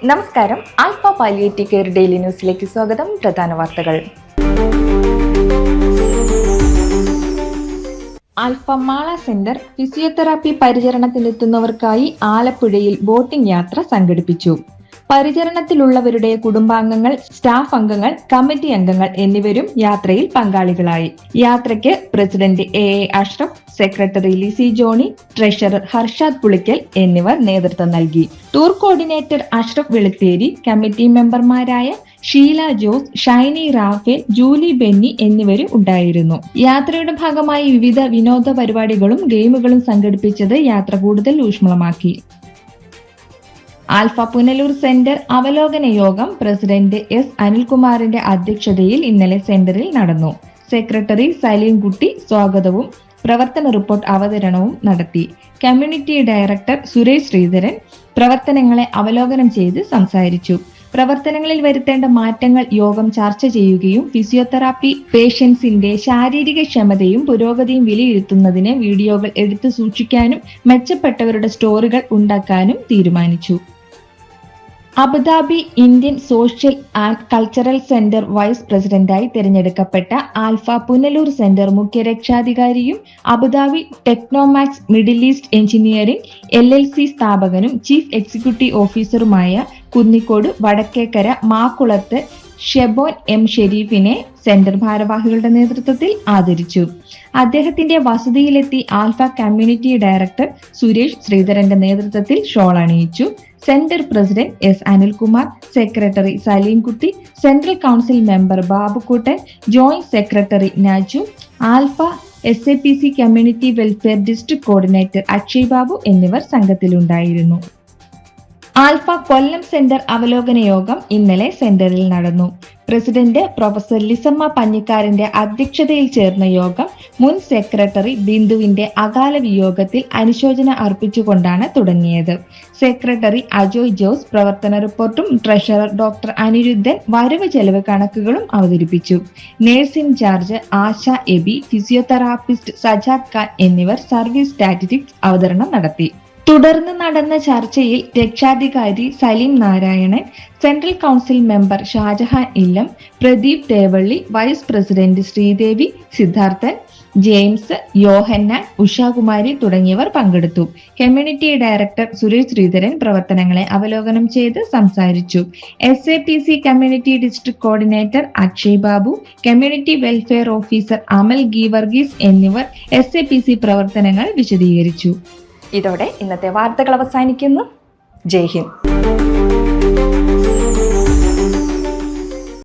നമസ്കാരം. Alpha palliative care daily ന്യൂസിലേക്ക് സ്വാഗതം. പ്രധാന വാർത്തകൾ. ആൽഫ മാള സെന്റർ ഫിസിയോതെറാപ്പി പരിചരണത്തിനെത്തുന്നവർക്കായി ആലപ്പുഴയിൽ ബോട്ടിംഗ് യാത്ര സംഘടിപ്പിച്ചു. പരിചരണത്തിലുള്ളവരുടെ കുടുംബാംഗങ്ങൾ, സ്റ്റാഫ് അംഗങ്ങൾ, കമ്മിറ്റി അംഗങ്ങൾ എന്നിവരും യാത്രയിൽ പങ്കാളികളായി. യാത്രയ്ക്ക് president A Ashraf, secretary Lissy Johny, treasurer Harshad Pulickal എന്നിവർ നേതൃത്വം നൽകി. Tour coordinator Ashraf Veluthery, committee മെമ്പർമാരായ ഷീല ജോസ്, ഷൈനി റാഫേൽ, ജൂലി ബെന്നി എന്നിവരും ഉണ്ടായിരുന്നു. യാത്രയുടെ ഭാഗമായി വിവിധ വിനോദ പരിപാടികളും ഗെയിമുകളും സംഘടിപ്പിച്ചത് യാത്ര കൂടുതൽ ഊഷ്മളമാക്കി. ആൽഫ പുനലൂർ സെന്റർ അവലോകന യോഗം പ്രസിഡന്റ് എസ് അനിൽകുമാറിന്റെ അധ്യക്ഷതയിൽ ഇന്നലെ സെന്ററിൽ നടന്നു. സെക്രട്ടറി സലീംകുട്ടി സ്വാഗതവും പ്രവർത്തന റിപ്പോർട്ട് അവതരണവും നടത്തി. കമ്മ്യൂണിറ്റി ഡയറക്ടർ സുരേഷ് ശ്രീധരൻ പ്രവർത്തനങ്ങളെ അവലോകനം ചെയ്ത് സംസാരിച്ചു. പ്രവർത്തനങ്ങളിൽ വരുത്തേണ്ട മാറ്റങ്ങൾ യോഗം ചർച്ച ചെയ്യുകയും ഫിസിയോതെറാപ്പി പേഷ്യൻസിന്റെ ശാരീരിക ക്ഷമതയും പുരോഗതിയും വിലയിരുത്തുന്നതിന് വീഡിയോകൾ എടുത്തു സൂക്ഷിക്കാനും മെച്ചപ്പെട്ടവരുടെ സ്റ്റോറികൾ ഉണ്ടാക്കാനും തീരുമാനിച്ചു. Abu Dhabi Indian social and cultural centre vice പ്രസിഡന്റായി തിരഞ്ഞെടുക്കപ്പെട്ട ആൽഫ പുനലൂർ സെന്റർ മുഖ്യ രക്ഷാധികാരിയും Abu Dhabi Technomax Middle East engineering LLC സ്ഥാപകനും ചീഫ് എക്സിക്യൂട്ടീവ് ഓഫീസറുമായ കുന്നിക്കോട് വടക്കേക്കര മാക്കുളത്ത് ഷെബോൻ M ഷെരീഫിനെ സെന്റർ ഭാരവാഹികളുടെ നേതൃത്വത്തിൽ ആദരിച്ചു. അദ്ദേഹത്തിന്റെ വസതിയിലെത്തി ആൽഫ കമ്മ്യൂണിറ്റി ഡയറക്ടർ സുരേഷ് ശ്രീധരന്റെ നേതൃത്വത്തിൽ ഷോൾ അണിയിച്ചു. Centre president S Anilkumar, secretary Salimkutty, central council member Babukuttan, joint secretary Naju, Alpha SAPC community welfare district coordinator Akshay Babu എന്നിവർ സംഘത്തിലുണ്ടായിരുന്നു. ആൽഫ കൊല്ലം സെന്റർ അവലോകന യോഗം ഇന്നലെ സെന്ററിൽ നടന്നു. പ്രസിഡന്റ് പ്രൊഫസർ ലിസമ്മ പഞ്ഞിക്കാരന്റെ അധ്യക്ഷതയിൽ ചേർന്ന യോഗം മുൻ സെക്രട്ടറി ബിന്ദുവിന്റെ അകാല വിയോഗത്തിൽ അനുശോചന അർപ്പിച്ചുകൊണ്ടാണ് തുടങ്ങിയത്. സെക്രട്ടറി അജോയ് ജോസ് പ്രവർത്തന റിപ്പോർട്ടും ട്രഷറർ ഡോക്ടർ അനിരുദ്ധൻ വരവ് ചെലവ് കണക്കുകളും അവതരിപ്പിച്ചു. Nurse in charge Asha Aby, physiotherapist Sajad Khan എന്നിവർ സർവീസ് സ്റ്റാറ്റിസ്റ്റിക്സ് അവതരണം നടത്തി. തുടർന്ന് നടന്ന ചർച്ചയിൽ രക്ഷാധികാരി Salim Narayanan, central council member Shajahan Illam, Pradeep Thevally, vice president Sreedevi, Siddharthan, James, Yohannan, Ushakumari തുടങ്ങിയവർ പങ്കെടുത്തു. കമ്മ്യൂണിറ്റി ഡയറക്ടർ സുരേഷ് ശ്രീധരൻ പ്രവർത്തനങ്ങളെ അവലോകനം ചെയ്ത് സംസാരിച്ചു. SAPC community district coordinator Akshay Babu, community welfare officer Amal Geevarghese എന്നിവർ SAPC പ്രവർത്തനങ്ങൾ വിശദീകരിച്ചു. ഇതോടെ ഇന്നത്തെ വാർത്തകൾ അവസാനിക്കുന്നു. ജയ് ഹിന്ദ്.